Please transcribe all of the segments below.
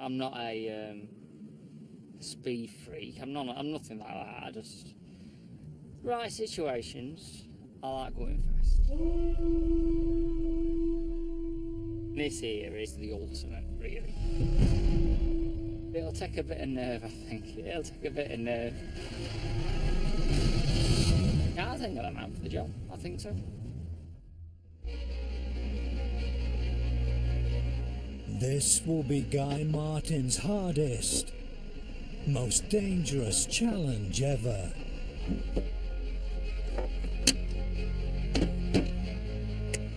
I'm not a speed freak. I'm nothing like that. I just right situations. I like going fast. This here is the ultimate, really. It'll take a bit of nerve, I think. It'll take a bit of nerve. Yeah, I think I'm the man for the job. I think so. This will be Guy Martin's hardest, most dangerous challenge ever.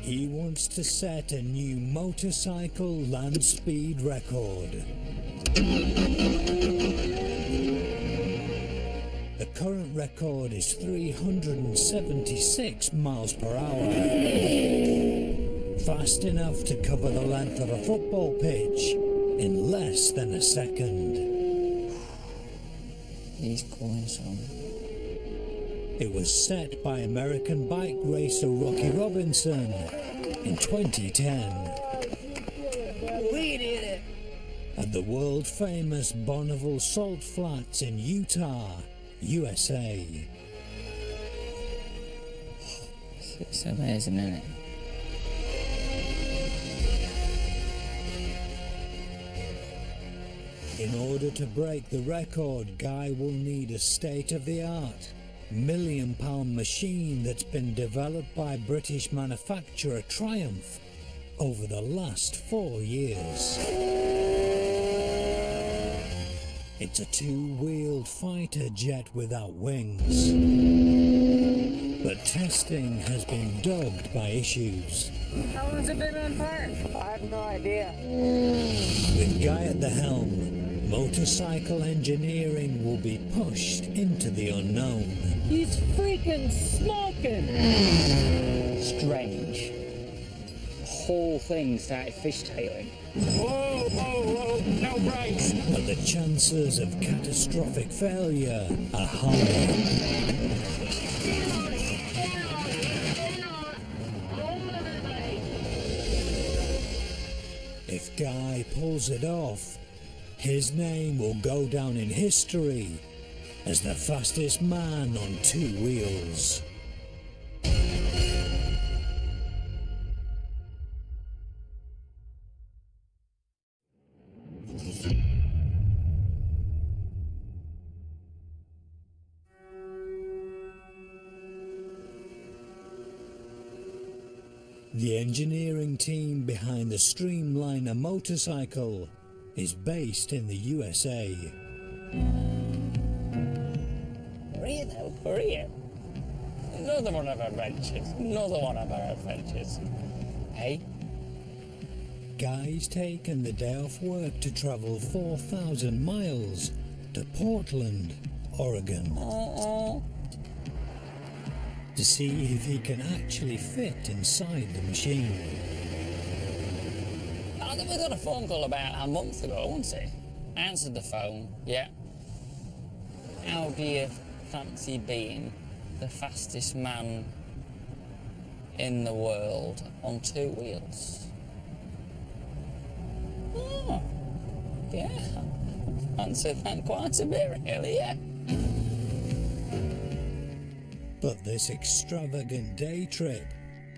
He wants to set a new motorcycle land speed record. The current record is 376 miles per hour. Fast enough to cover the length of a football pitch in less than a second. He's going some. It was set by American bike racer Rocky Robinson in 2010. We did it! At the world-famous Bonneville Salt Flats in Utah, USA. It's amazing, isn't it? In order to break the record, Guy will need a state-of-the-art £1,000,000 machine that's been developed by British manufacturer Triumph over the last 4 years. It's a two-wheeled fighter jet without wings. But testing has been dogged by issues. How long's it been on fire? I have no idea. With Guy at the helm, motorcycle engineering will be pushed into the unknown. He's freaking smoking! Strange. The whole thing started fishtailing. Whoa, whoa, whoa, no brakes! But the chances of catastrophic failure are high. If Guy pulls it off, his name will go down in history as the fastest man on two wheels. The engineering team behind the Streamliner motorcycle is based in the USA. Korea. Another one of our adventures. Hey? Guy's taken the day off work to travel 4,000 miles to Portland, Oregon. To see if he can actually fit inside the machine. I think we got a phone call about a month ago, wasn't it? Answered the phone, yeah. How do you fancy being the fastest man in the world on two wheels? Oh, yeah. Fancy that quite a bit, really, yeah. But this extravagant day trip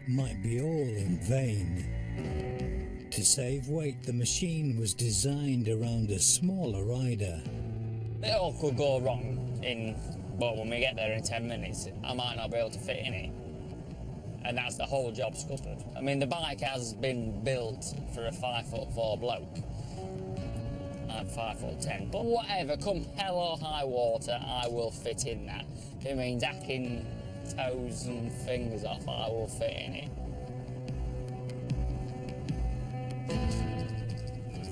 might be all in vain. To save weight, the machine was designed around a smaller rider. It all could go wrong but when we get there in 10 minutes, I might not be able to fit in it. And that's the whole job scuppered. I mean, the bike has been built for a 5'4" bloke. I'm 5'10", but whatever, come hell or high water, I will fit in that. If it means hacking toes and fingers off, I will fit in it.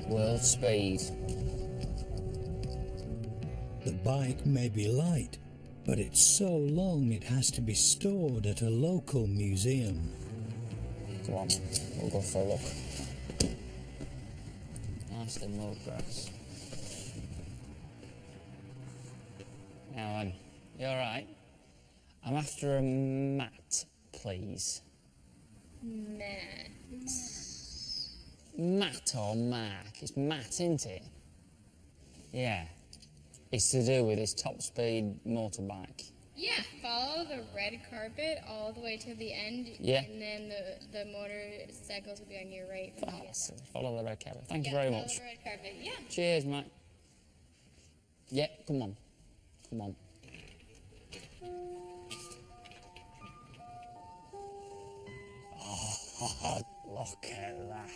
World speed. The bike may be light, but it's so long it has to be stored at a local museum. Come on, we'll go for a look. Nicely mowed grass. Now, you alright? I'm after a mat, please. Matt. Matt or Mark? It's Matt, isn't it? Yeah. It's to do with his top speed motorbike. Yeah, follow the red carpet all the way to the end. Yeah. And then the motorcycles will be on your right. When you get there. Follow the red carpet. Thank you very follow much. the red carpet. Yeah. Cheers, mate. Yeah, come on. Come on. Oh, look at that.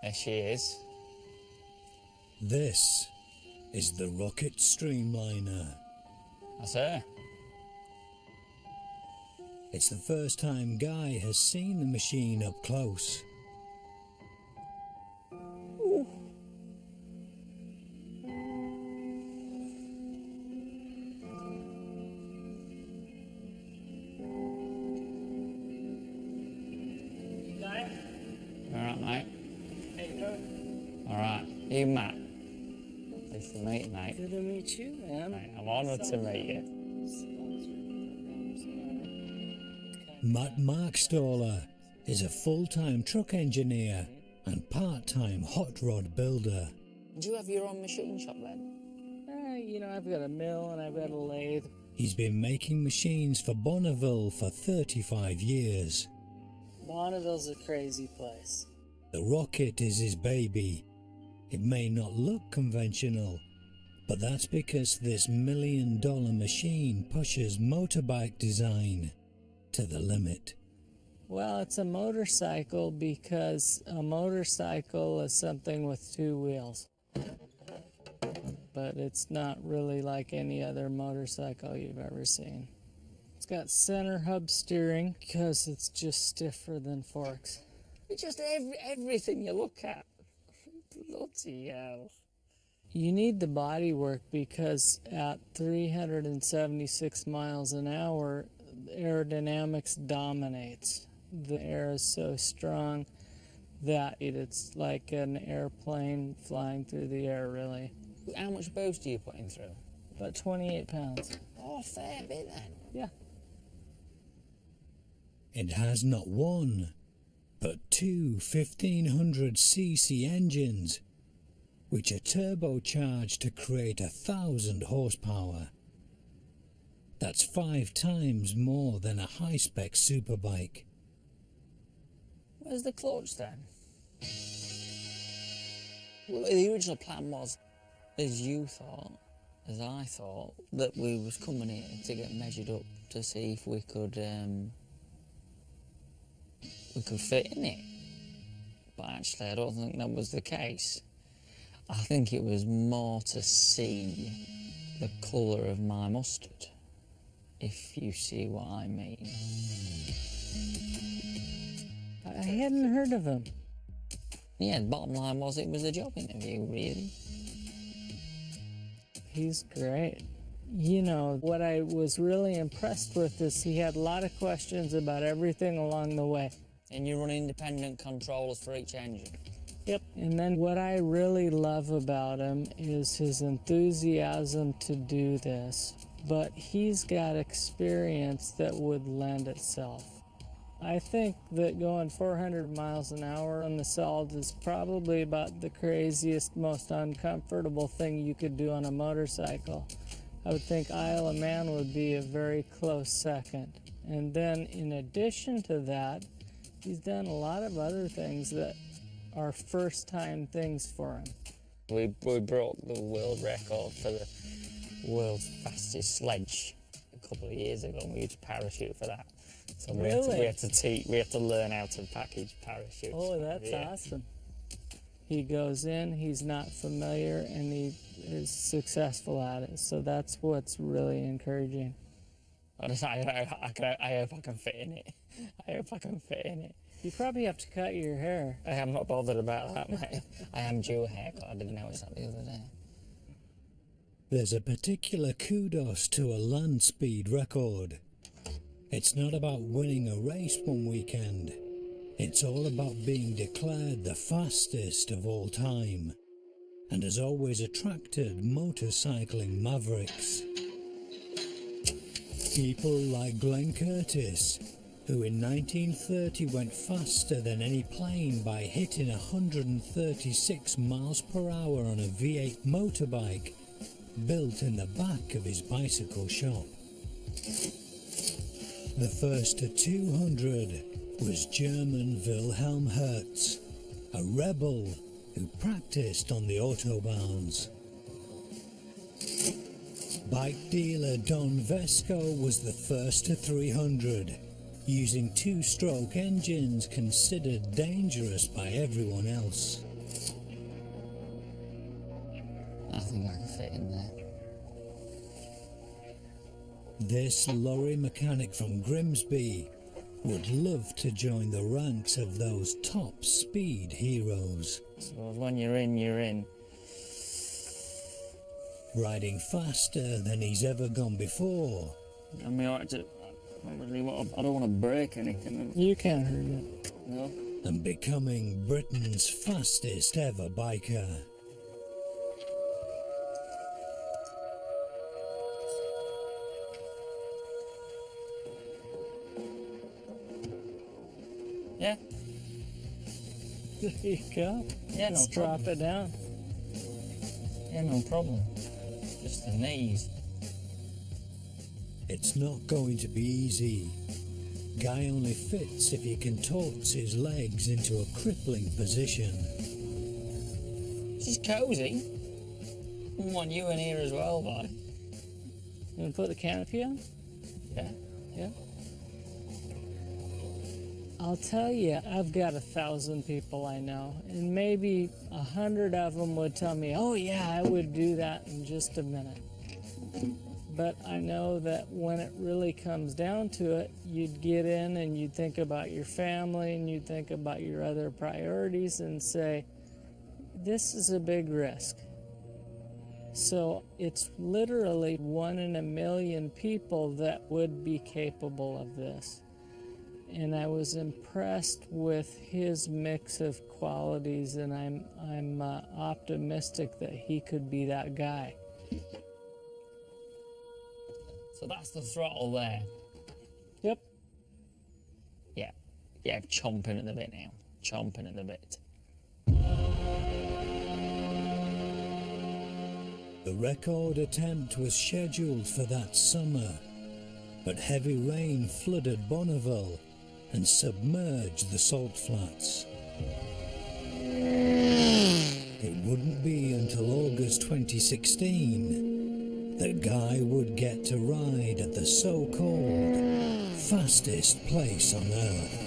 There she is. This is the Rocket Streamliner. That's her. It's the first time Guy has seen the machine up close. Alright, mate. Alright, you Matt. Nice to meet you, mate. Good to meet you, man. Mate, I'm honoured to meet you. Matt Markstaller is a full-time truck engineer and part-time hot rod builder. Do you have your own machine shop then? You know, I've got a mill and I've got a lathe. He's been making machines for Bonneville for 35 years. Bonneville's a crazy place. The Rocket is his baby. It may not look conventional, but that's because this $1 million machine pushes motorbike design to the limit. Well, it's a motorcycle because a motorcycle is something with two wheels. But it's not really like any other motorcycle you've ever seen. It's got center hub steering because it's just stiffer than forks. It's just everything you look at. Bloody hell. You need the body work because at 376 miles an hour, aerodynamics dominates. The air is so strong that it's like an airplane flying through the air, really. How much boost are you putting through? About 28 pounds. Oh, fair bit then. Yeah. It has not one, but two 1500cc engines, which are turbocharged to create 1,000 horsepower. That's 5 times more than a high-spec superbike. Where's the clutch then? Well, the original plan was, as you thought, as I thought, that we was coming here to get measured up to see if we could fit in it. But actually, I don't think that was the case. I think it was more to see the colour of my mustard, if you see what I mean. I hadn't heard of him. Yeah, the bottom line was it was a job interview, really. He's great. You know, what I was really impressed with is he had a lot of questions about everything along the way. And you run independent controllers for each engine. Yep. And then what I really love about him is his enthusiasm to do this. But he's got experience that would lend itself. I think that going 400 miles an hour on the salt is probably about the craziest, most uncomfortable thing you could do on a motorcycle. I would think Isle of Man would be a very close second. And then in addition to that, he's done a lot of other things that are first-time things for him. We broke the world record for the world's fastest sledge a couple of years ago, and we used parachute for that. So we had to learn how to package parachutes. Oh, that's awesome. He goes in, he's not familiar, and he is successful at it. So that's what's really encouraging. I hope I can fit in it. I hope I can fit in it. You probably have to cut your hair. I am not bothered about that, mate. I am due a haircut. I didn't notice that the other day. There's a particular kudos to a land speed record. It's not about winning a race one weekend. It's all about being declared the fastest of all time, and has always attracted motorcycling mavericks. People like Glenn Curtis, who in 1930 went faster than any plane by hitting 136 miles per hour on a V8 motorbike built in the back of his bicycle shop. The first to 200 was German Wilhelm Hertz, a rebel who practiced on the autobahns. Bike dealer Don Vesco was the first to 300, using two-stroke engines considered dangerous by everyone else. I think I can fit in there. This lorry mechanic from Grimsby would love to join the ranks of those top speed heroes. So when you're in, you're in. Riding faster than he's ever gone before. I mean, I don't want to break anything. You can't hurt it. No. And becoming Britain's fastest ever biker. Yeah. There you go. Yeah, no Let's problem. drop it down. Yeah, no problem. Just the knees. It's not going to be easy. Guy only fits if he contorts his legs into a crippling position. This is cosy. I want you in here as well, boy. You want to put the canopy on? Yeah. Yeah. I'll tell you, I've got 1,000 people I know, and maybe 100 of them would tell me, oh yeah, I would do that in just a minute. But I know that when it really comes down to it, you'd get in and you'd think about your family and you'd think about your other priorities and say, this is a big risk. So it's literally 1 in a million people that would be capable of this. And I was impressed with his mix of qualities, and I'm optimistic that he could be that guy. So that's the throttle there. Yep. Yeah. Yeah, chomping at the bit now. Chomping at the bit. The record attempt was scheduled for that summer, but heavy rain flooded Bonneville and submerged the salt flats. It wouldn't be until August 2016 that Guy would get to ride at the so-called fastest place on Earth.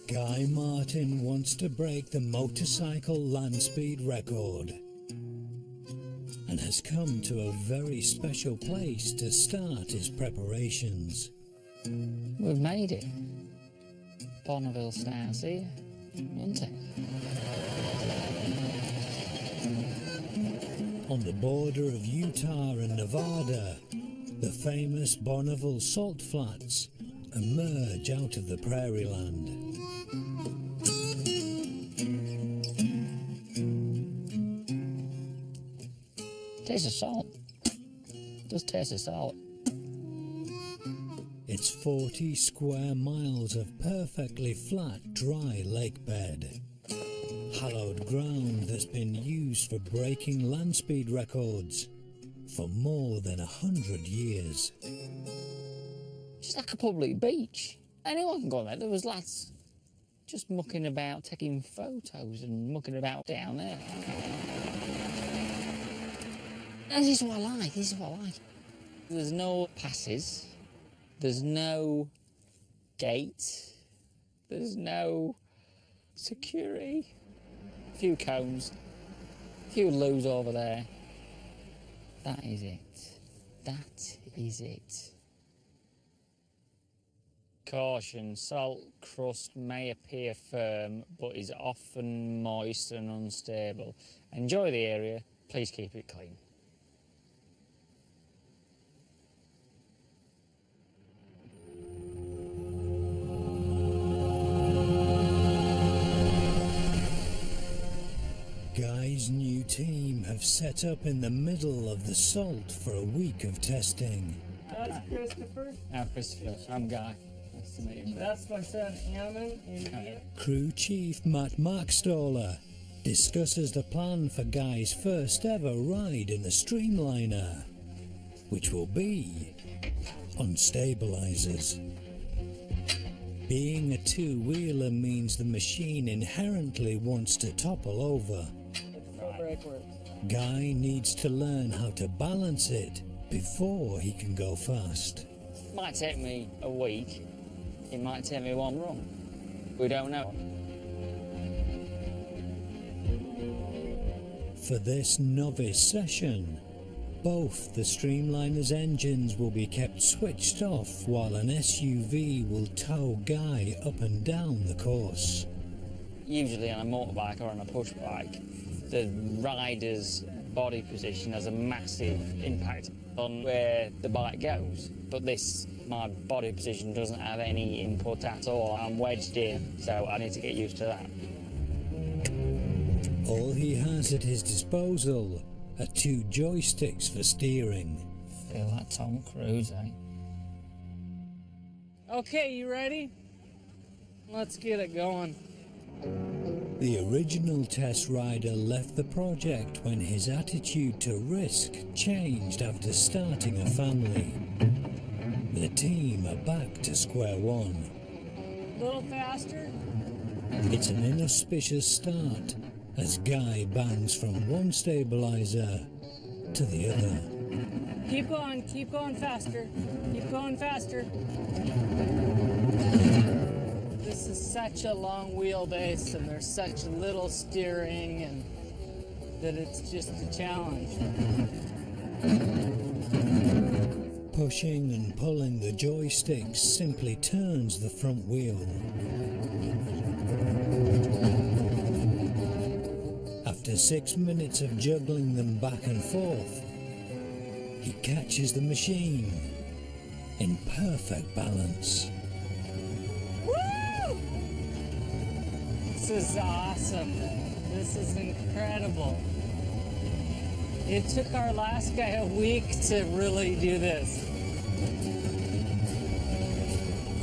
Guy Martin wants to break the motorcycle land speed record and has come to a very special place to start his preparations. We've made it. Bonneville starts here, isn't it? On the border of Utah and Nevada, the famous Bonneville salt flats emerge out of the prairie land. Tastes of salt. It does taste of salt. It's 40 square miles of perfectly flat, dry lake bed. Hallowed ground that's been used for breaking land speed records for more than 100 years. It's like a public beach. Anyone can go there. There was lads just mucking about, taking photos and mucking about down there. And this is what I like, this is what I like. There's no passes. There's no gate. There's no security. A few cones. A few loos over there. That is it. That is it. Caution, salt crust may appear firm, but is often moist and unstable. Enjoy the area, please keep it clean. have set up in the middle of the salt for a week of testing. That's Christopher. I'm Christopher. I'm Guy. Nice to meet you. That's my son Ammon. And Crew Chief Matt Markstaller discusses the plan for Guy's first ever ride in the Streamliner, which will be on stabilizers. Being a two-wheeler means the machine inherently wants to topple over. full brake works. Guy needs to learn how to balance it before he can go fast. Might take me a week. It might take me one run. We don't know. For this novice session, both the Streamliner's engines will be kept switched off while an SUV will tow Guy up and down the course. Usually on a motorbike or on a push bike, the rider's body position has a massive impact on where the bike goes. But this, my body position doesn't have any input at all. I'm wedged in, so I need to get used to that. All he has at his disposal are two joysticks for steering. Feel like Tom Cruise, eh? Okay, you ready? Let's get it going. The original test rider left the project when his attitude to risk changed after starting a family. The team are back to square one. A little faster. It's an inauspicious start as Guy bangs from one stabilizer to the other. Keep going faster. Keep going faster. This is such a long wheelbase and there's such little steering and that it's just a challenge. Pushing and pulling the joysticks simply turns the front wheel. After 6 minutes of juggling them back and forth, he catches the machine in perfect balance. Woo! This is awesome. This is incredible. It took our last guy a week to really do this.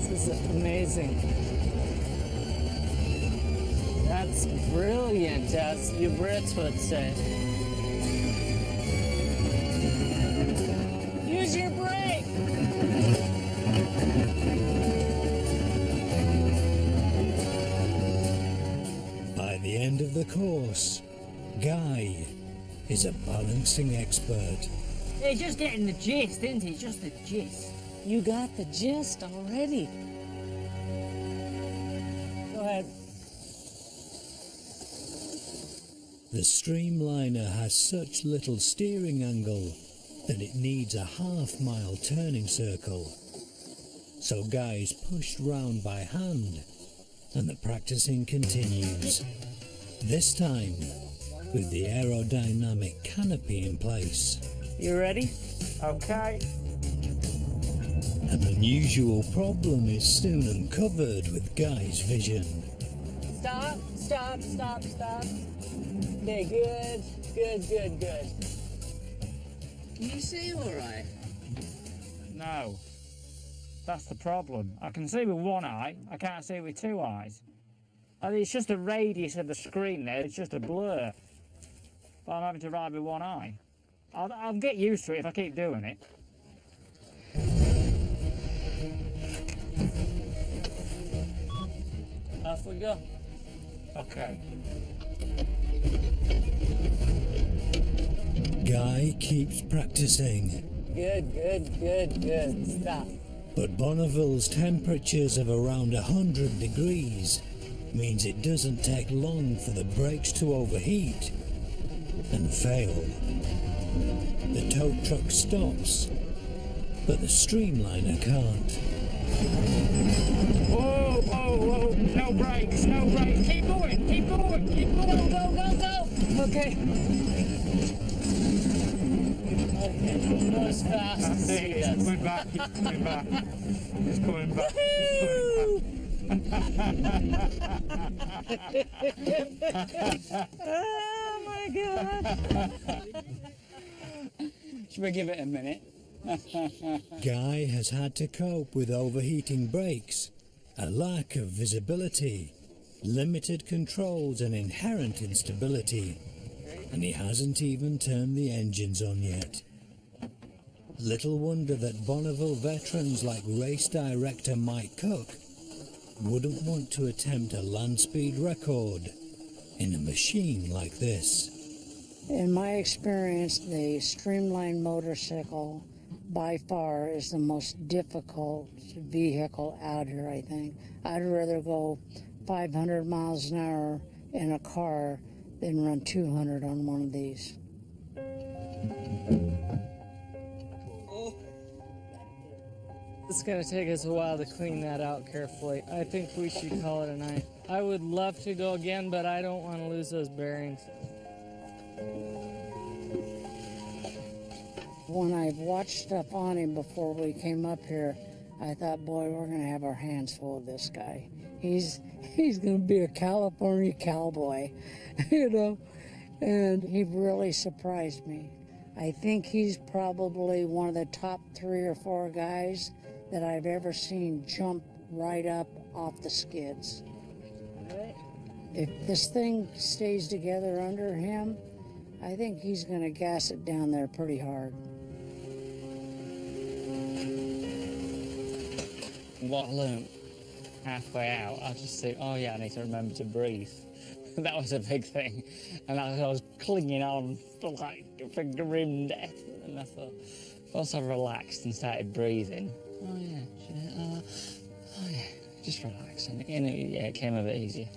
This is amazing. That's brilliant, as you Brits would say. Use your brake! By the end of the course, Guy is a balancing expert. Hey, just getting the gist, isn't it? Just the gist. You got the gist already. Go ahead. The Streamliner has such little steering angle that it needs a half-mile turning circle. So Guy's pushed round by hand and the practicing continues. This time with the aerodynamic canopy in place. You ready? Okay. An unusual problem is soon uncovered with Guy's vision. Stop, stop, stop, stop. Okay, good, good, good, good. Can you see all right? No. That's the problem. I can see with one eye, I can't see with two eyes. And it's just a radius of the screen there, it's just a blur. But I'm having to ride with one eye. I'll get used to it if I keep doing it. Off we go. Okay. Guy keeps practicing. Good, good, good, good. Stop. But Bonneville's temperatures of around 100 degrees means it doesn't take long for the brakes to overheat and fail. The tow truck stops, but the Streamliner can't. Whoa, whoa, whoa, no brakes, no brakes. Keep going, keep going, keep going. Go, go, go, go. Okay. Okay, go as fast as you It's can. coming back, it's coming back. It's coming back, it's coming back. Oh my my God! Should we give it a minute? Guy has had to cope with overheating brakes, a lack of visibility, limited controls and inherent instability, and he hasn't even turned the engines on yet. Little wonder that Bonneville veterans like race director Mike Cook wouldn't want to attempt a land speed record in a machine like this. In my experience, the streamlined motorcycle by far is the most difficult vehicle out here, I think. I'd rather go 500 miles an hour in a car than run 200 on one of these. It's going to take us a while to clean that out carefully. I think we should call it a night. I would love to go again, but I don't want to lose those bearings. When I've watched stuff on him before we came up here, I thought, boy, we're going to have our hands full of this guy. He's going to be a California cowboy, you know, and he really surprised me. I think he's probably one of the top 3 or 4 guys that I've ever seen jump right up off the skids. If this thing stays together under him, I think he's going to gas it down there pretty hard. What I learned halfway out, I just think, oh yeah, I need to remember to breathe. That was a big thing. And I was clinging on for grim death. And I thought, once I relaxed and started breathing, oh yeah, just relax. And it came a bit easier.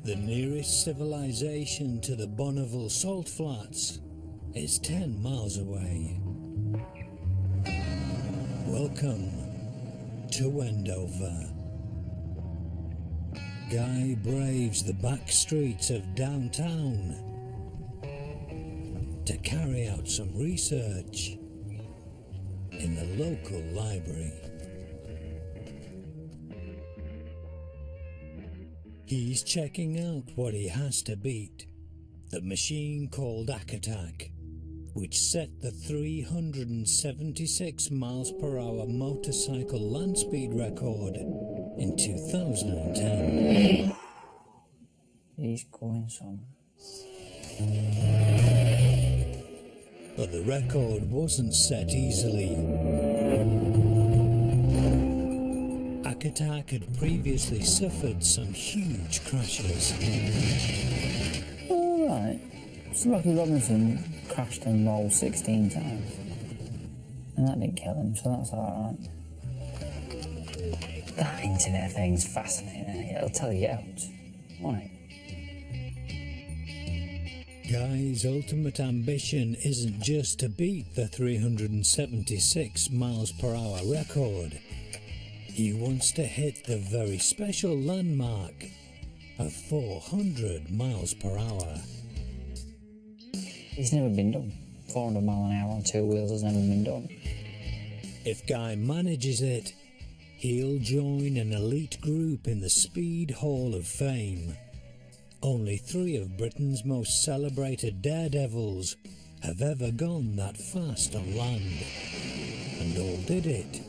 The nearest civilization to the Bonneville Salt Flats is 10 miles away. Welcome to Wendover. Guy braves the back streets of downtown to carry out some research in the local library. He's checking out what he has to beat, the machine called Attack, which set the 376 miles per hour motorcycle land speed record in 2010. He's going some. But the record wasn't set easily. Attack had previously suffered some huge crashes. Alright. So Rocky Robinson crashed and rolled 16 times. And that didn't kill him, so that's alright. That internet thing's fascinating, isn't it? It'll tell you out, won't it? Guy's ultimate ambition isn't just to beat the 376 miles per hour record. He wants to hit the very special landmark of 400 miles per hour. It's never been done. 400 mile an hour on 2 wheels has never been done. If Guy manages it, he'll join an elite group in the Speed Hall of Fame. Only 3 of Britain's most celebrated daredevils have ever gone that fast on land, and all did it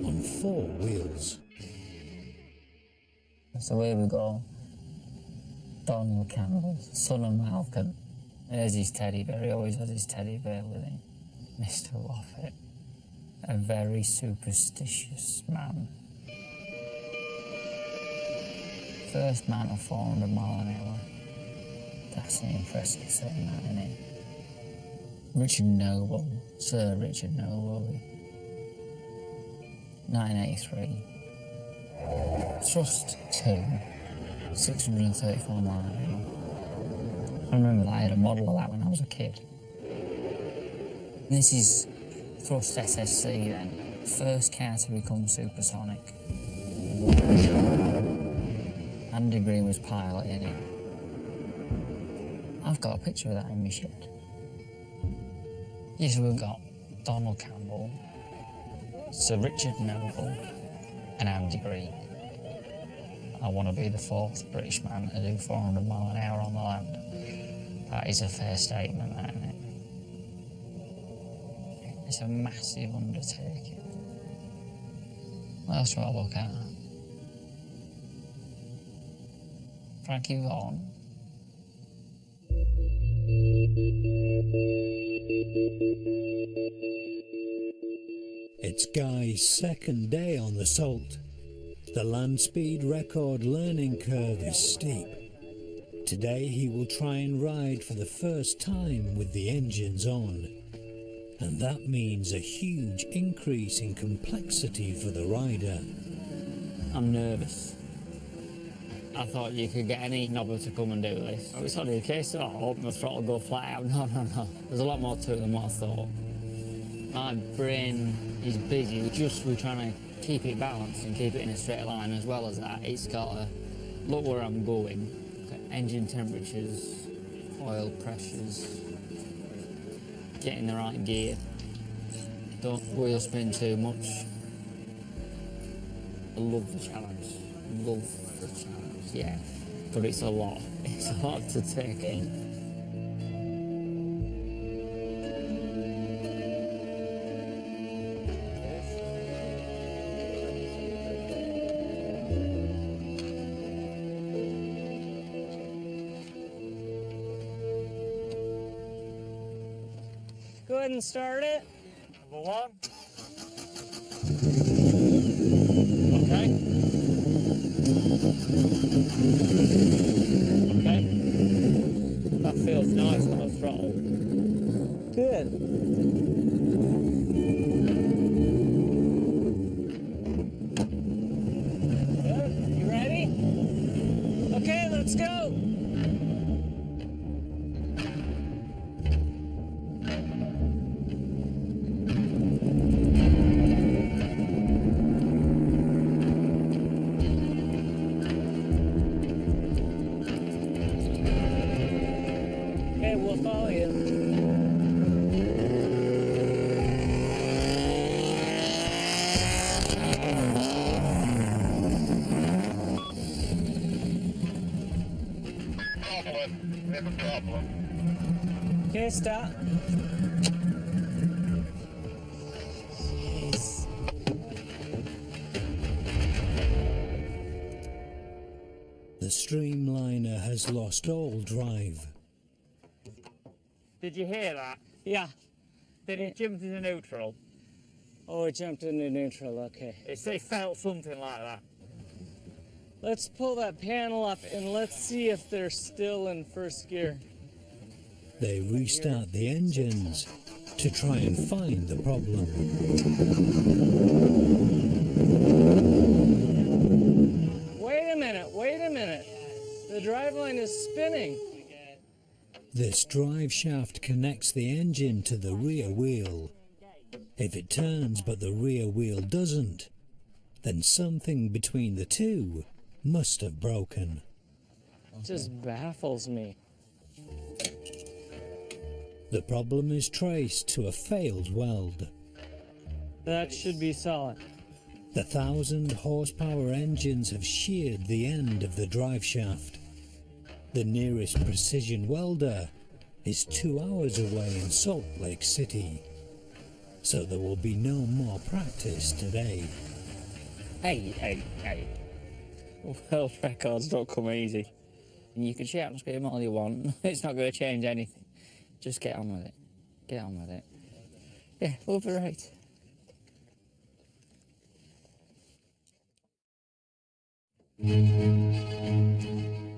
on 4 wheels. So here we go. Donald Campbell, son of Malcolm. There's his teddy bear. He always has his teddy bear with him. Mr. Waffet. A very superstitious man. First man of 400 mile an hour. That's an impressive thing, that, isn't it? Richard Noble, Sir Richard Noble. 1983. Thrust 2, 634 mile an hour. I remember that I had a model of that when I was a kid. And this is Thrust SSC then. First car to become supersonic. Andy Green was piloting it. I've got a picture of that in my shed. Yes, we've got Donald Campbell, Sir Richard Noble, and Andy Green. I want to be the fourth British man to do 400 mile an hour on the land. That is a fair statement, that, isn't it? It's a massive undertaking. What else do I look at? Frankie Vaughan. It's Guy's second day on the Salt. The land speed record learning curve is steep. Today he will try and ride for the first time with the engines on. And that means a huge increase in complexity for the rider. I'm nervous. I thought you could get any knobber to come and do this. It's only a case of open the throttle, go flat out. No. There's a lot more to it than what I thought. My brain is busy just with trying to keep it balanced and keep it in a straight line. As well as that, it's got to look where I'm going. Engine temperatures, oil pressures, getting the right gear. Don't wheel spin too much. I love the challenge. Yeah, but it's a lot. It's a lot to take in. Go ahead and start it. Number one. Okay. That feels nice on the throttle. Good. Good. You ready? Okay, let's go. Okay, we'll follow you. Okay, stop. Jeez. The streamliner has lost all drive. Did you hear that? Yeah. Did it jump into neutral? Oh, it jumped into neutral, okay. It felt something like that. Let's pull that panel up and let's see if they're still in first gear. They restart the engines to try and find the problem. Wait a minute. The driveline is spinning. This drive shaft connects the engine to the rear wheel. If it turns but the rear wheel doesn't, then something between the two must have broken. It just baffles me. The problem is traced to a failed weld. That should be solid. The 1,000 horsepower engines have sheared the end of the drive shaft. The nearest precision welder is 2 hours away in Salt Lake City, so there will be no more practice today. Hey. World records don't come easy. And you can shout and scream all you want. It's not going to change anything. Just get on with it. Yeah, we'll be right.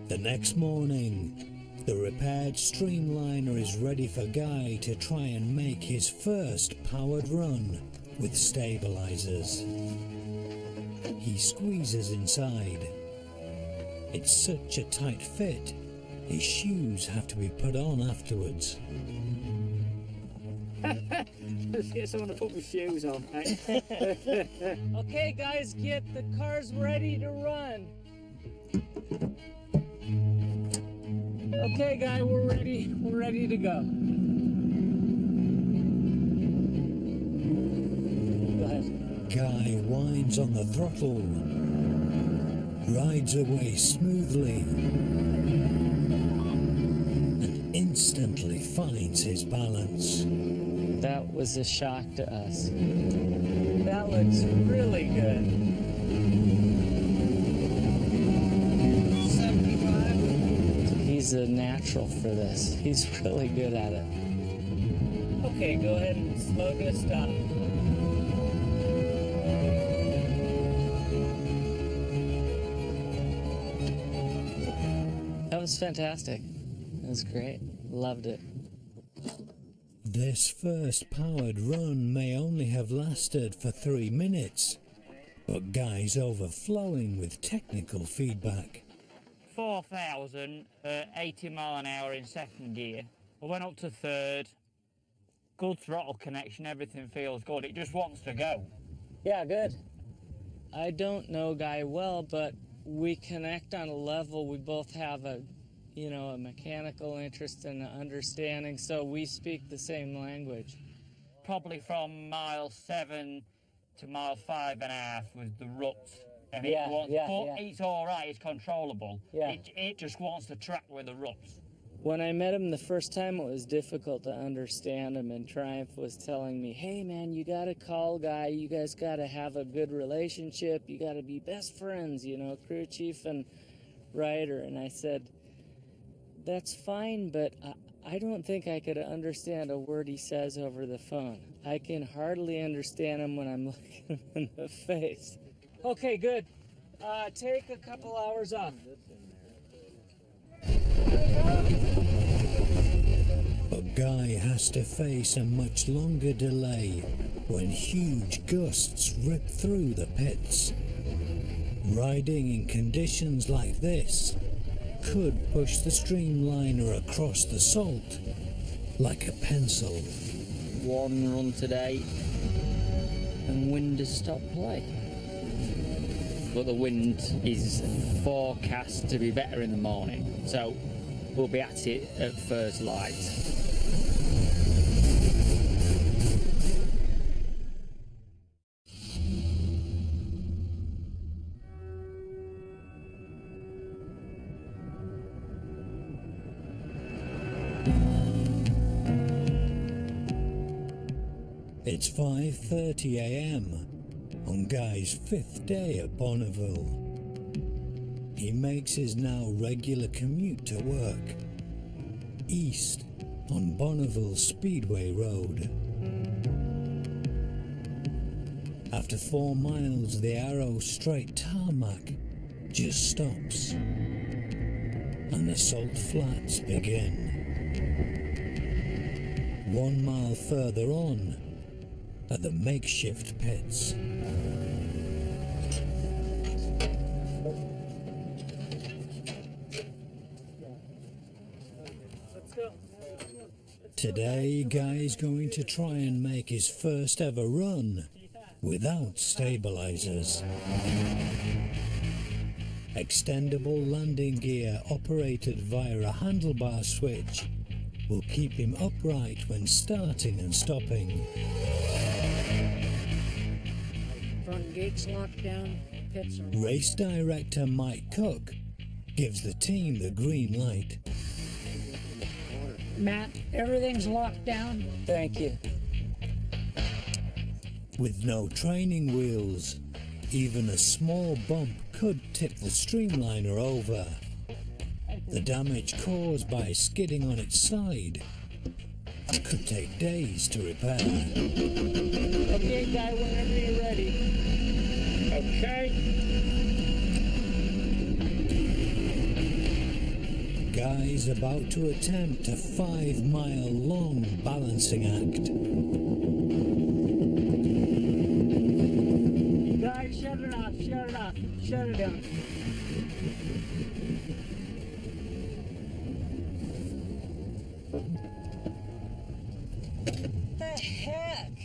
The next morning, the repaired streamliner is ready for Guy to try and make his first powered run with stabilizers. He squeezes inside. It's such a tight fit, his shoes have to be put on afterwards. Let's get someone to put my shoes on, mate. Okay, guys, get the cars ready to run. Okay, Guy, we're ready to go. Guy winds on the throttle, rides away smoothly, and instantly finds his balance. That was a shock to us. That looks really good. 75. He's a natural for this. He's really good at it. Okay, go ahead and slow to a stop. That was fantastic. It was great. Loved it. This first powered run may only have lasted for 3 minutes, but Guy's overflowing with technical feedback. 4,000 at 80 mile an hour in second gear. I went up to third. Good throttle connection, everything feels good. It just wants to go. Yeah, good. I don't know Guy well, but we connect on a level. We both have a mechanical interest and an understanding, so we speak the same language. Probably from mile 7 to mile 5.5 was the ruts. And it's all right, it's controllable. Yeah. It just wants to track with the ruts. When I met him the first time, it was difficult to understand him, and Triumph was telling me, hey man, you gotta call Guy, you guys gotta have a good relationship, you gotta be best friends, crew chief and rider. And I said, that's fine, but I don't think I could understand a word he says over the phone. I can hardly understand him when I'm looking him in the face. Okay, good. Take a couple hours off. But Guy has to face a much longer delay when huge gusts rip through the pits. Riding in conditions like this could push the streamliner across the salt like a pencil. One run today, and wind has stopped play. But the wind is forecast to be better in the morning, so we'll be at it at first light. It's 5:30 a.m. on Guy's 5th day at Bonneville. He makes his now regular commute to work, east on Bonneville Speedway Road. After 4 miles, the Arrow straight tarmac just stops, and the salt flats begin. 1 mile further on, at the makeshift pits. Today, Guy's going to try and make his first ever run without stabilizers. Extendable landing gear operated via a handlebar switch will keep him upright when starting and stopping. Front gate's locked down, pits are Race director Mike Cook gives the team the green light. Matt, everything's locked down. Thank you. With no training wheels, even a small bump could tip the streamliner over. The damage caused by skidding on its side could take days to repair. Okay, Guy, whenever you're ready. Okay. Guy's about to attempt a 5-mile-long balancing act. Guy, shut it off, shut it down. The heck?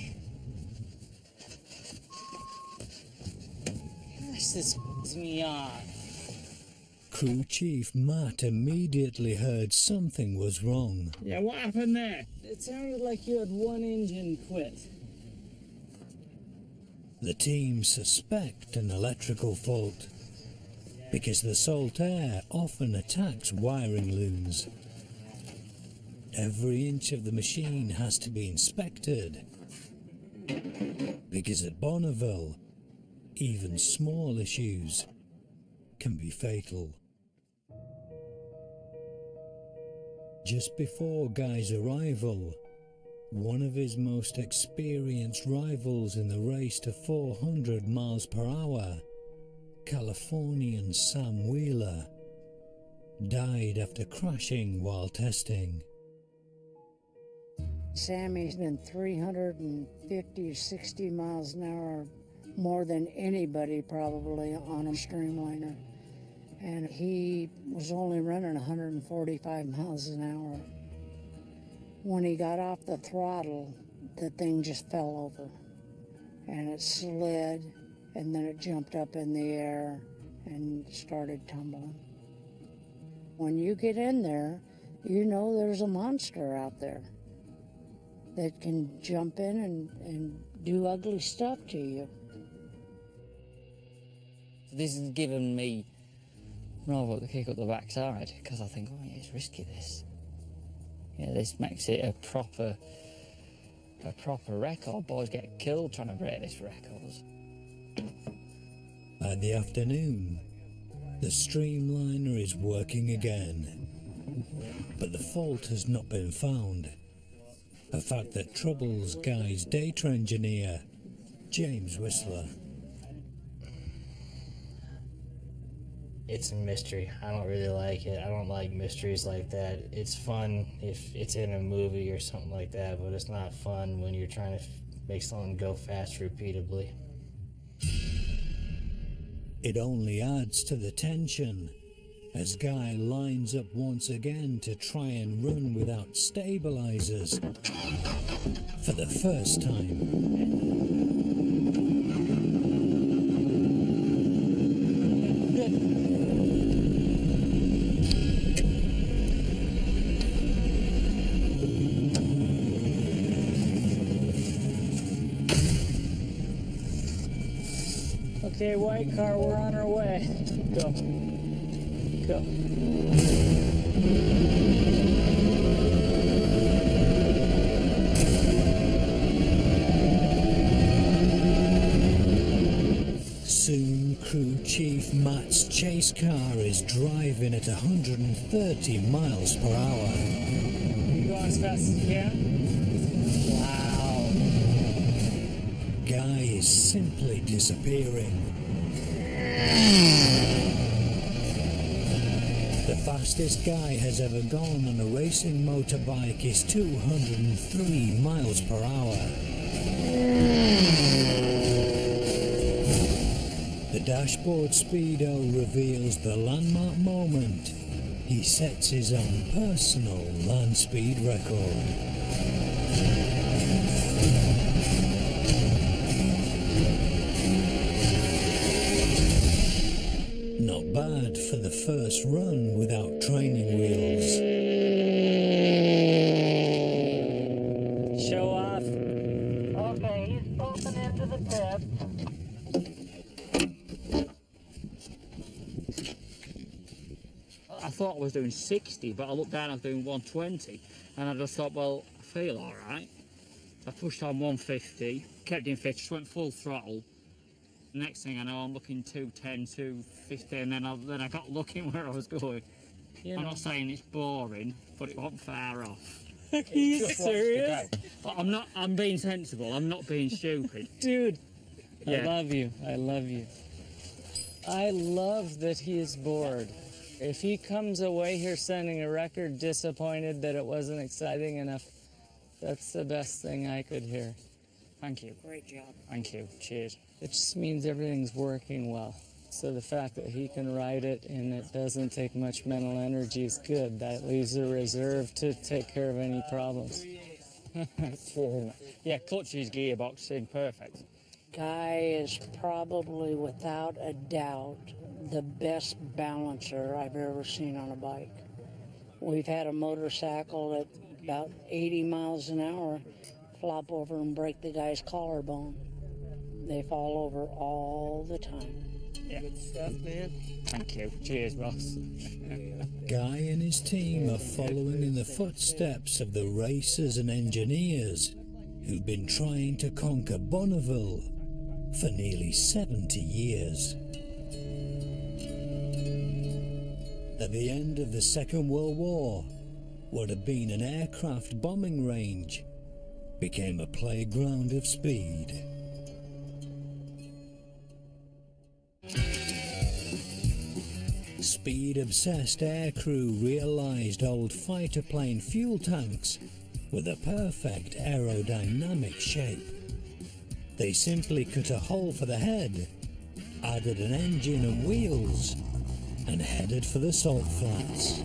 Gosh, this pisses me off. Crew Chief Matt immediately heard something was wrong. Yeah, what happened there? It sounded like you had one engine quit. The team suspect an electrical fault because the salt air often attacks wiring looms. Every inch of the machine has to be inspected because at Bonneville, even small issues can be fatal. Just before Guy's arrival, one of his most experienced rivals in the race to 400 miles per hour, Californian Sam Wheeler, died after crashing while testing. Sammy's been 350, 60 miles an hour more than anybody probably on a streamliner. And he was only running 145 miles an hour. When he got off the throttle, the thing just fell over. And it slid, and then it jumped up in the air and started tumbling. When you get in there, you know there's a monster out there that can jump in and do ugly stuff to you. This has given me rather the kick up the backside, because I think, oh yeah, it's risky this. Yeah, this makes it a proper record. Boys get killed trying to break this record. By the afternoon, the streamliner is working again, but the fault has not been found, a fact that troubles Guy's data engineer, James Whistler. It's a mystery. I don't really like it. I don't like mysteries like that. It's fun if it's in a movie or something like that, but it's not fun when you're trying to make something go fast repeatedly. It only adds to the tension as Guy lines up once again to try and run without stabilizers for the first time. Okay, white car, we're on our way. Go. Go. Soon, crew chief Matt's chase car is driving at 130 miles per hour. You go as fast as you can? Wow. Guy is simply disappearing. The fastest Guy has ever gone on a racing motorbike is 203 miles per hour. The dashboard speedo reveals the landmark moment. He sets his own personal land speed record. Not bad for the first run without training wheels. Show off. Okay, he's bolting into the tip. I thought I was doing 60, but I looked down, I was doing 120, and I just thought, well, I feel all right. I pushed on 150, kept in fit, just went full throttle. Next thing I know, I'm looking 210, 250, and then I got looking where I was going. I'm not saying it's boring, but it wasn't far off. Are you serious? But I'm being sensible, I'm not being stupid. Dude, Yeah. I love you. I love you. I love that he is bored. If he comes away here sending a record disappointed that it wasn't exciting enough, that's the best thing I could hear. Thank you. Great job. Thank you. Cheers. It just means everything's working well. So the fact that he can ride it and it doesn't take much mental energy is good. That leaves a reserve to take care of any problems. Yeah, clutches, gearbox, seemed perfect. Guy is probably, without a doubt, the best balancer I've ever seen on a bike. We've had a motorcycle at about 80 miles an hour flop over and break the guy's collarbone. They fall over all the time. Yeah. Good stuff, man. Thank you. Cheers, boss. Guy and his team are following in the footsteps of the racers and engineers who've been trying to conquer Bonneville for nearly 70 years. At the end of the Second World War, what had been an aircraft bombing range became a playground of speed. Speed-obsessed aircrew realized old fighter plane fuel tanks were the perfect aerodynamic shape. They simply cut a hole for the head, added an engine and wheels, and headed for the salt flats.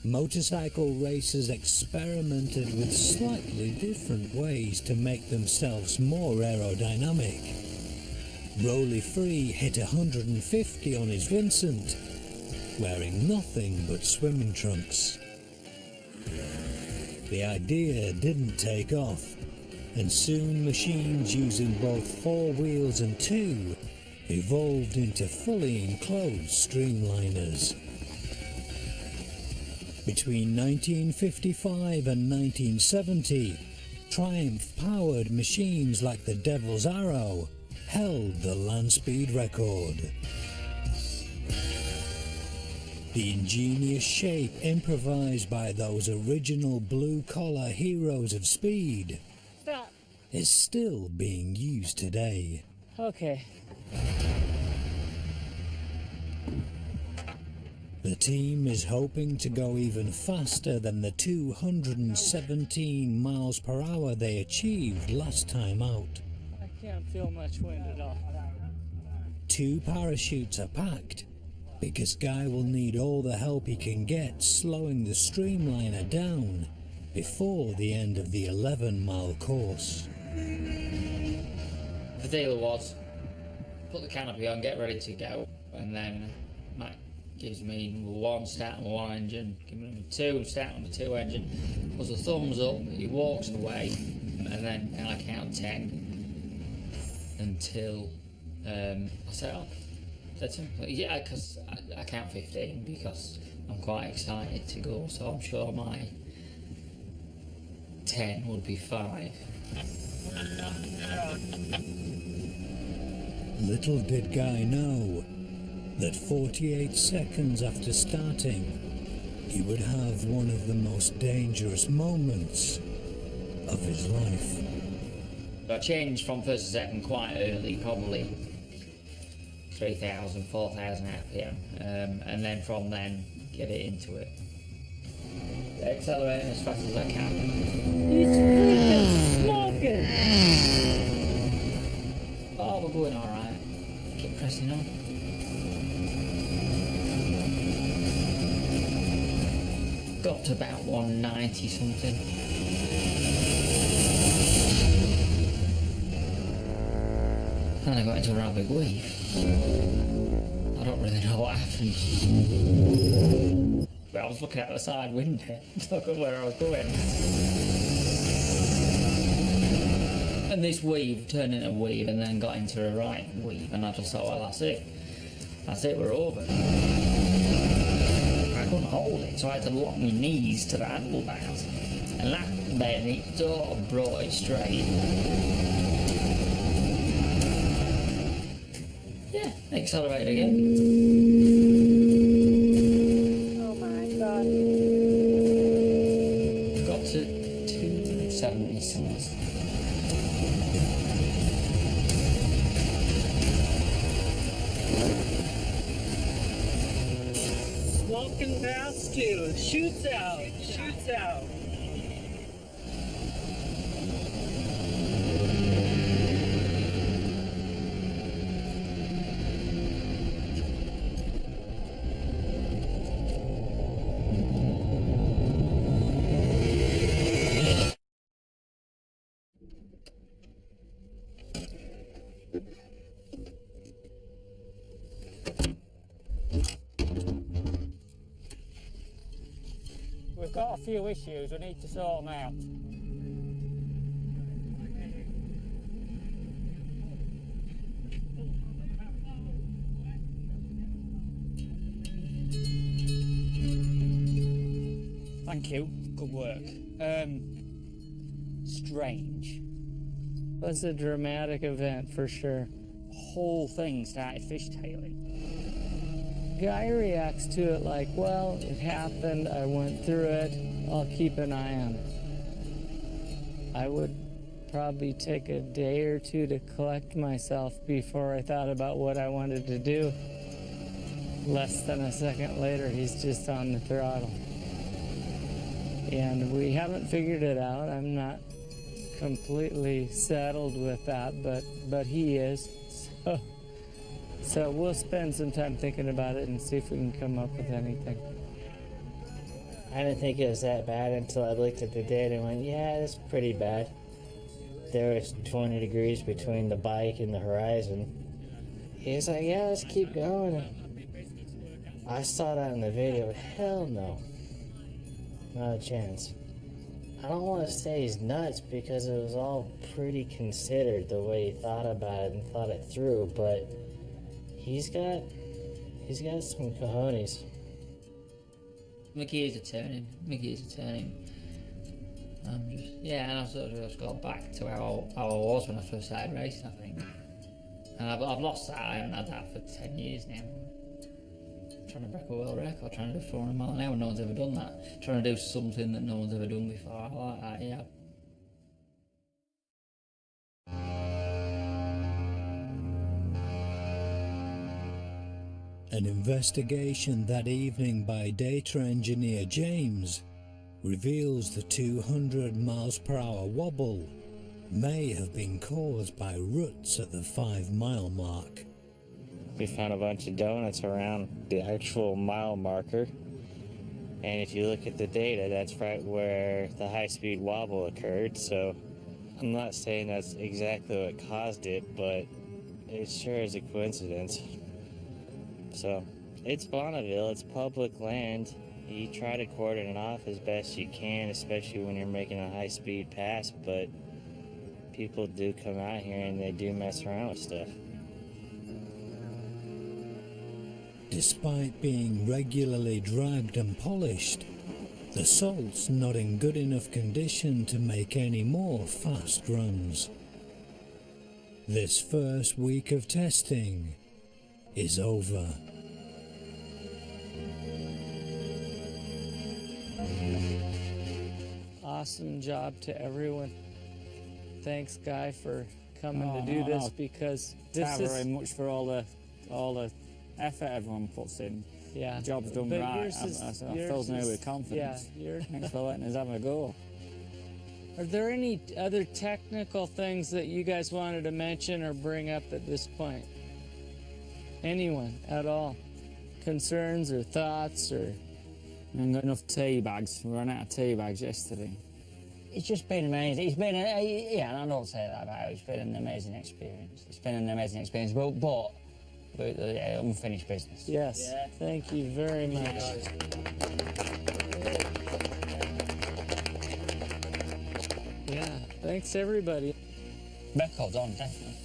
Motorcycle racers experimented with slightly different ways to make themselves more aerodynamic. Rolly Free hit 150 on his Vincent, wearing nothing but swimming trunks. The idea didn't take off, and soon machines using both 4 wheels and 2 evolved into fully enclosed streamliners. Between 1955 and 1970, Triumph-powered machines like the Devil's Arrow held the land speed record. The ingenious shape improvised by those original blue-collar heroes of speed Stop. is still being used today. Okay. The team is hoping to go even faster than the 217 miles per hour they achieved last time out. I can't feel much wind at all. 2 parachutes are packed because Guy will need all the help he can get slowing the streamliner down before the end of the 11-mile course. The deal was, put the canopy on, get ready to go, and then Matt gives me number 1, start number 1 engine, give me number 2, start number 2 engine, puts a thumbs up, he walks away, and then I count 10 until I set off. That's simple. Yeah, because I count 15 because I'm quite excited to go, so I'm sure my 10 would be 5. Little did Guy know that 48 seconds after starting, he would have one of the most dangerous moments of his life. I changed from first to second quite early, probably 3,000, 4,000 RPM, and then from then get it into it. Accelerate as fast as I can. He's freaking smoking! Oh, we're going alright. Keep pressing on. Got to about 190 something. And I got into a rather big wave. I don't really know what happened. But I was looking out the side window to look at where I was going. And this weave turned into a weave and then got into a right weave, and I just thought, well, that's it. That's it, we're over. I couldn't hold it, so I had to lock my knees to the handlebars. And that then it sort of brought it straight. Yeah, accelerate again. Oh my god. Got to 270 something. Smoking past you. Shoots out. Shoots out. We've got a few issues, we need to sort them out. Thank you. Good work. Strange. Was a dramatic event for sure. Whole thing started fishtailing. Guy reacts to it like, well, it happened, I went through it, I'll keep an eye on it. I would probably take a day or two to collect myself before I thought about what I wanted to do. Less than a second later, he's just on the throttle. And we haven't figured it out. I'm not completely settled with that, but he is. So we'll spend some time thinking about it and see if we can come up with anything. I didn't think it was that bad until I looked at the data and went, yeah, it's pretty bad. There was 20 degrees between the bike and the horizon. He was like, yeah, let's keep going. I saw that in the video, but hell no. Not a chance. I don't want to say he's nuts because it was all pretty considered the way he thought about it and thought it through, but he's got some cojones. Mickey is a turning. And I've sort of just got back to how I was when I first started racing, I think. And I've lost that. I haven't had that for 10 years now. Trying to break a world record, trying to do 400 mile an hour, no one's ever done that. Trying to do something that no one's ever done before. I like that, yeah. An investigation that evening by data engineer James reveals the 200 miles per hour wobble may have been caused by ruts at the 5-mile mark. We found a bunch of donuts around the actual mile marker, and if you look at the data, that's right where the high-speed wobble occurred. So I'm not saying that's exactly what caused it, but it sure is a coincidence. So it's Bonneville, it's public land. You try to cordon it off as best you can, especially when you're making a high-speed pass, but people do come out here and they do mess around with stuff. Despite being regularly dragged and polished, the salt's not in good enough condition to make any more fast runs. This first week of testing is over. Awesome job to everyone. Thanks, Guy, for coming to do this because this Thank you is very much for all the effort everyone puts in. yeah. The job's done But right. yours That fills me with confidence. Yeah, Thanks for letting us have a go. Are there any other technical things that you guys wanted to mention or bring up at this point? Anyone at all? Concerns or thoughts or? I haven't got enough tea bags. We ran out of tea bags yesterday. It's just been amazing. It's been, yeah, and I don't say that about it. It's been an amazing experience. But unfinished business. Yes. Yeah. Thank you very much. Yeah. Thanks everybody. Record's on, definitely.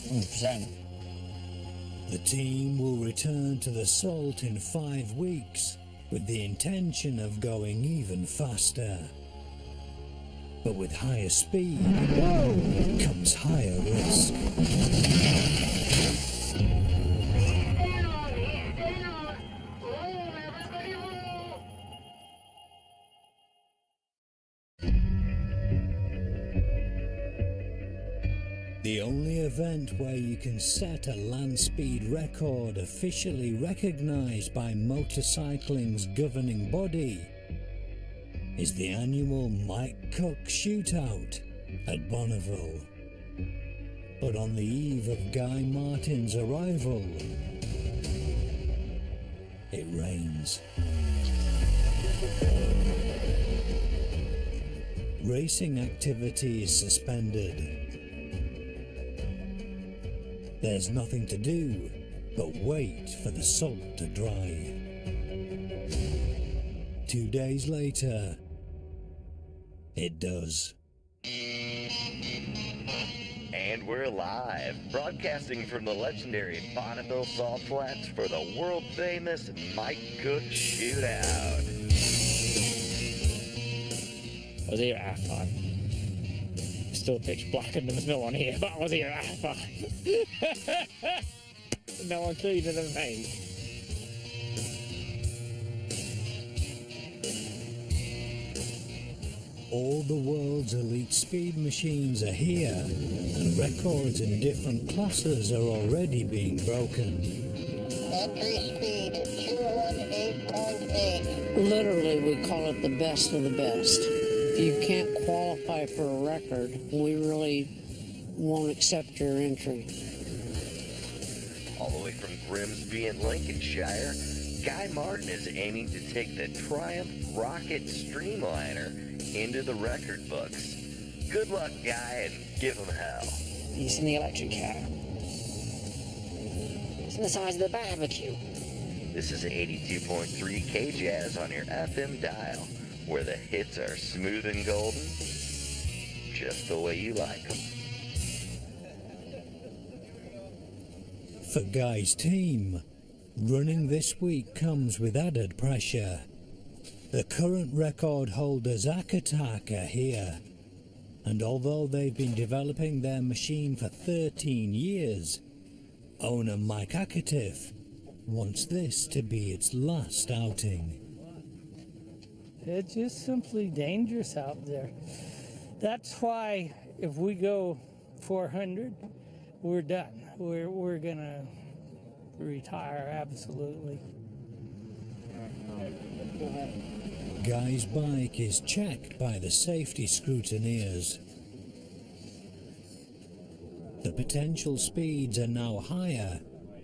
100%. The team will return to the Salt in 5 weeks with the intention of going even faster. But with higher speed comes higher risk. The only event where you can set a land speed record officially recognized by motorcycling's governing body is the annual Mike Cook Shootout at Bonneville. But on the eve of Guy Martin's arrival, it rains. Racing activity is suspended. There's nothing to do but wait for the salt to dry. 2 days later, it does. And we're live, broadcasting from the legendary Bonneville Salt Flats for the world-famous Mike Cook Shootout. I was here at 5:30. Still pitch black and there was no one here, but I was here at 5:30. No one cleaner than me. All the world's elite speed machines are here, and records in different classes are already being broken. Entry speed 218.8. Literally, we call it the best of the best. If you can't qualify for a record, we really won't accept your entry. All the way from Grimsby in Lincolnshire, Guy Martin is aiming to take the Triumph Rocket Streamliner into the record books. Good luck, Guy, and give him hell. You seen the electric car? It's the size of the barbecue. This is 82.3 K-Jazz on your FM dial, where the hits are smooth and golden, just the way you like them. For Guy's team, running this week comes with added pressure. The current record holder Zack Attack are here, and although they've been developing their machine for 13 years, owner Mike Akatif wants this to be its last outing. It's just simply dangerous out there. That's why if we go 400, we're done. We're gonna retire, absolutely. Guy's bike is checked by the safety scrutineers. The potential speeds are now higher,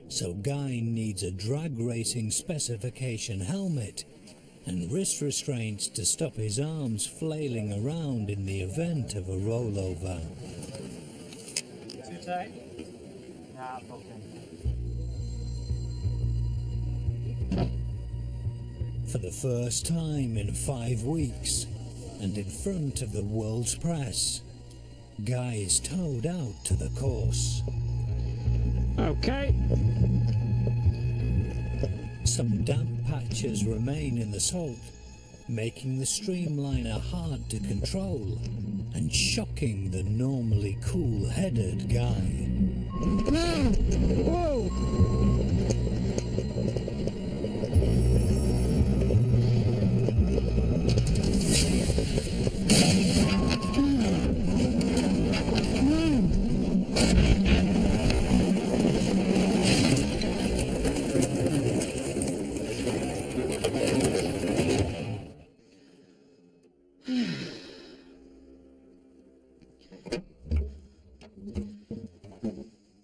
so Guy needs a drag racing specification helmet and wrist restraints to stop his arms flailing around in the event of a rollover. Too tight? Nah, okay. For the first time in 5 weeks, and in front of the world's press, Guy is towed out to the course. Okay. Some damp patches remain in the salt, making the streamliner hard to control and shocking the normally cool-headed Guy. Whoa!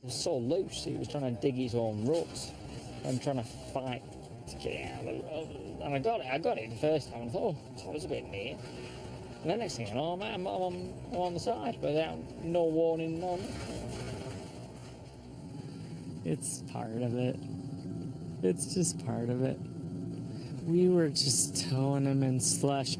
So loose, he was trying to dig his own ruts and trying to fight to get out of the and I got it the first time and I thought, oh, that was a bit near. And the next thing I know, I'm on the side without no warning, no nothing. It's part of it. It's just part of it. We were just towing him in slush,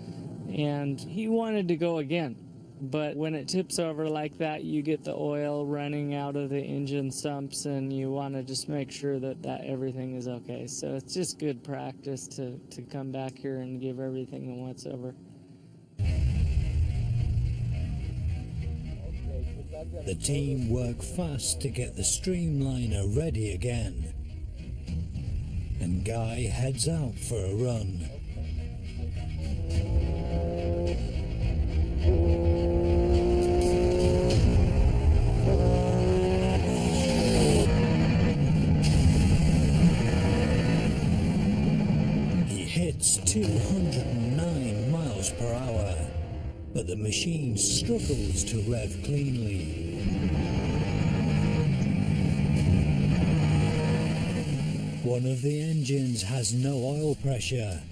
and he wanted to go again. But when it tips over like that, you get the oil running out of the engine sumps, and you want to just make sure that everything is okay. So it's just good practice to come back here and give everything a once over. The team work fast to get the streamliner ready again, and Guy heads out for a run. He hits 209 miles per hour, but the machine struggles to rev cleanly. One of the engines has no oil pressure,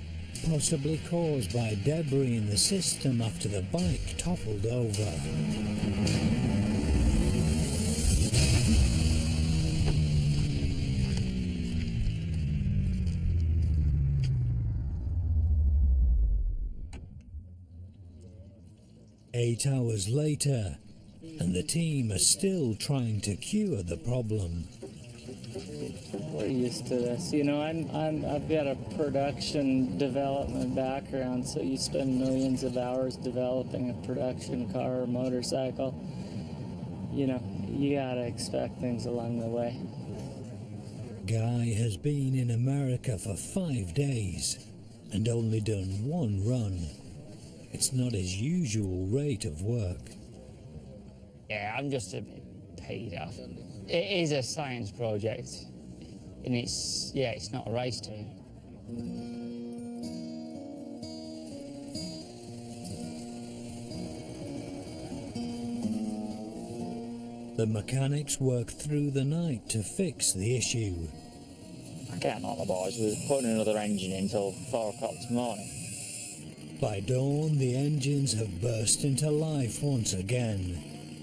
possibly caused by debris in the system after the bike toppled over. 8 hours later, and the team are still trying to cure the problem. We're used to this. You know, I've got a production development background, so you spend millions of hours developing a production car or motorcycle. You know, you gotta expect things along the way. Guy has been in America for 5 days and only done one run. It's not his usual rate of work. Yeah, I'm just a bit paid off. It is a science project, and it's not a race team. The mechanics work through the night to fix the issue. I can't knock the boys. We're putting another engine in until 4 o'clock tomorrow morning. By dawn, the engines have burst into life once again.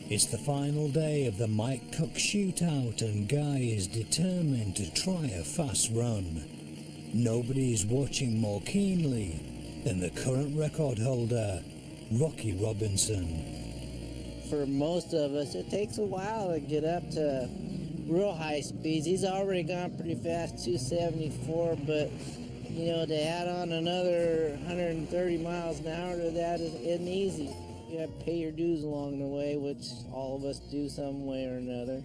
It's the final day of the Mike Cook shootout, and Guy is determined to try a fast run. Nobody is watching more keenly than the current record holder, Rocky Robinson. For most of us, it takes a while to get up to real high speeds. He's already gone pretty fast, 274, but you know, to add on another 130 miles an hour to that isn't easy. You have to pay your dues along the way, which all of us do some way or another.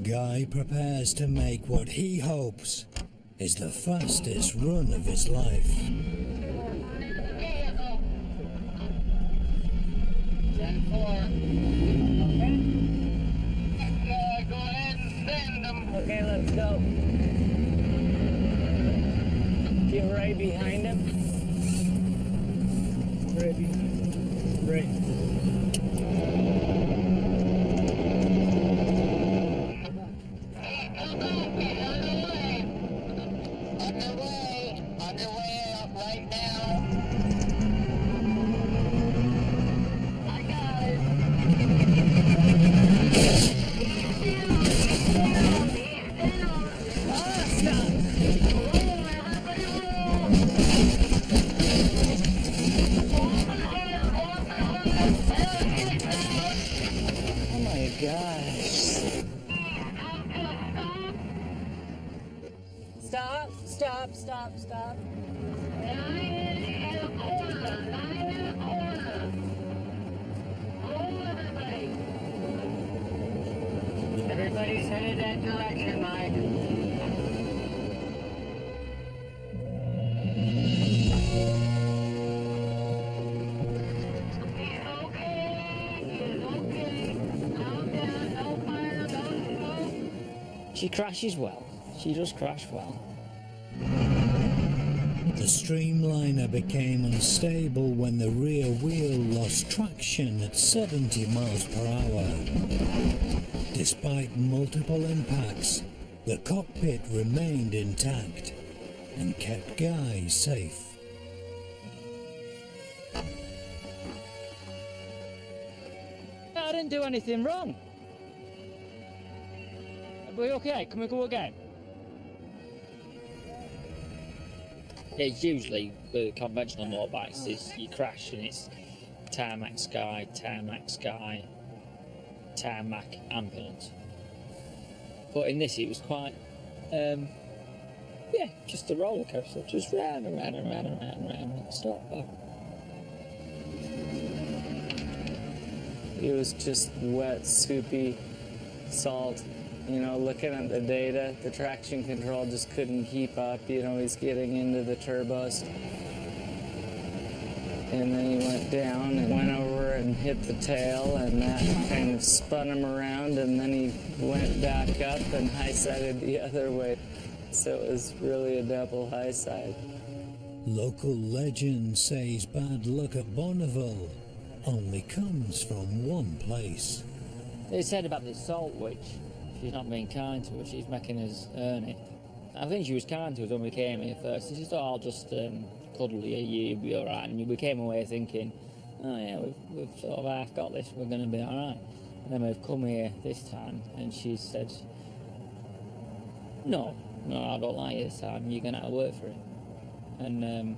Guy prepares to make what he hopes is the fastest run of his life. 10-4. Go ahead and send them. Okay, let's go. Get right behind him. Right behind him. Right. Underway up right now. I got it. Oh my gosh. Stop, stop, stop, stop. Everybody's headed that direction, Mike. She crashes well. She does crash well. The streamliner became unstable when the rear wheel lost traction at 70 miles per hour. Despite multiple impacts, the cockpit remained intact and kept Guy safe. I didn't do anything wrong. Are we okay? Can we go again? It's usually the conventional motorbikes is you crash and it's tarmac sky, tarmac ambulance. But in this it was quite, just a roller coaster, just round and round and round and round and round and stop. It was just wet, soupy salt. You know, looking at the data, the traction control just couldn't keep up. You know, he's getting into the turbos. And then he went down and went over and hit the tail, and that kind of spun him around, and then he went back up and high-sided the other way. So it was really a double high-side. Local legend says bad luck at Bonneville only comes from one place. They said about this salt witch. She's not being kind to us, she's making us earn it. I think she was kind to us when we came here first. She said, I'll just cuddle you, you'll be alright. And we came away thinking, oh yeah, we've sort of half got this, we're going to be alright. And then we've come here this time, and she said, No, I don't like it this time. You're going to have to work for it. And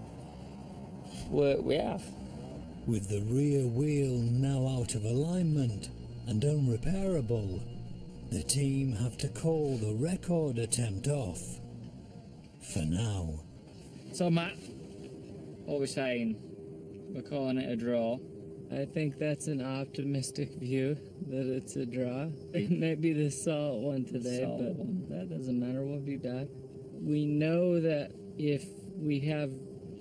work we have. With the rear wheel now out of alignment and unrepairable, the team have to call the record attempt off. For now. So, Matt, what we're saying, we're calling it a draw. I think that's an optimistic view, that it's a draw. It may be the salt one today, but that doesn't matter. We'll be back. We know that if we have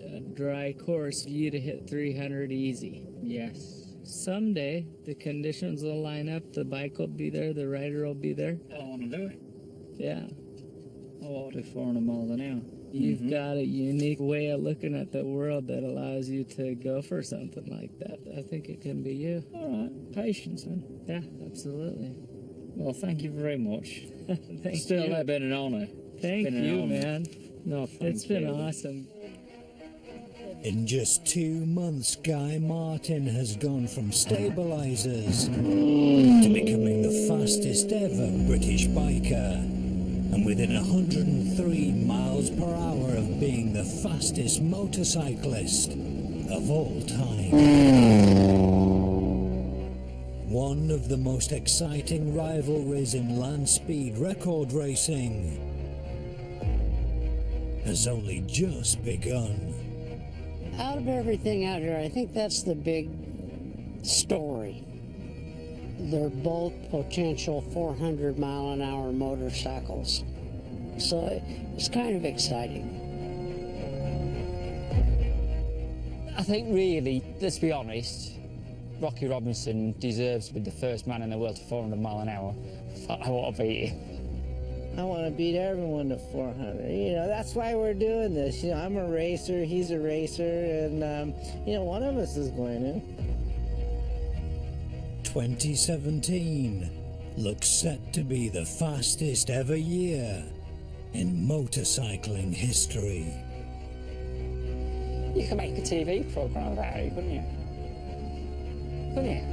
a dry course, you to hit 300 easy. Yes. Someday, the conditions will line up, the bike will be there, the rider will be there. I want to do it. Yeah. I want to do 400 miles an hour. You've got a unique way of looking at the world that allows you to go for something like that. I think it can be you. All right, patience then. Yeah, absolutely. Well, thank you very much. Thank Still, you. it's been an honour. Thank Been an you, honour. man. No, thank It's been you. awesome. In just 2 months, Guy Martin has gone from stabilizers to becoming the fastest ever British biker. And within 103 miles per hour of being the fastest motorcyclist of all time. One of the most exciting rivalries in land speed record racing has only just begun. Out of everything out here, I think that's the big story. They're both potential 400-mile-an-hour motorcycles. So it's kind of exciting. I think really, let's be honest, Rocky Robinson deserves to be the first man in the world to 400 mile an hour. I want to beat him. I want to beat everyone to 400. You know, that's why we're doing this. You know, I'm a racer, he's a racer, and, you know, one of us is going to. 2017 looks set to be the fastest ever year in motorcycling history. You could make a TV programme about it, couldn't you? Couldn't you?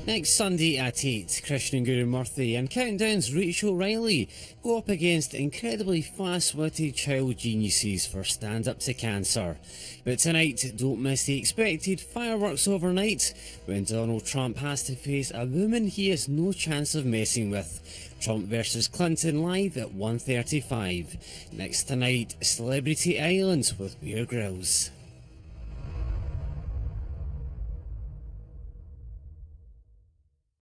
Next Sunday at 8, Christian Gurumurthy and Countdown's Rachel Riley go up against incredibly fast-witted child geniuses for Stand Up to Cancer. But tonight, don't miss the expected fireworks overnight when Donald Trump has to face a woman he has no chance of messing with. Trump versus Clinton live at 1:35. Next tonight, Celebrity Island with Bear Grylls.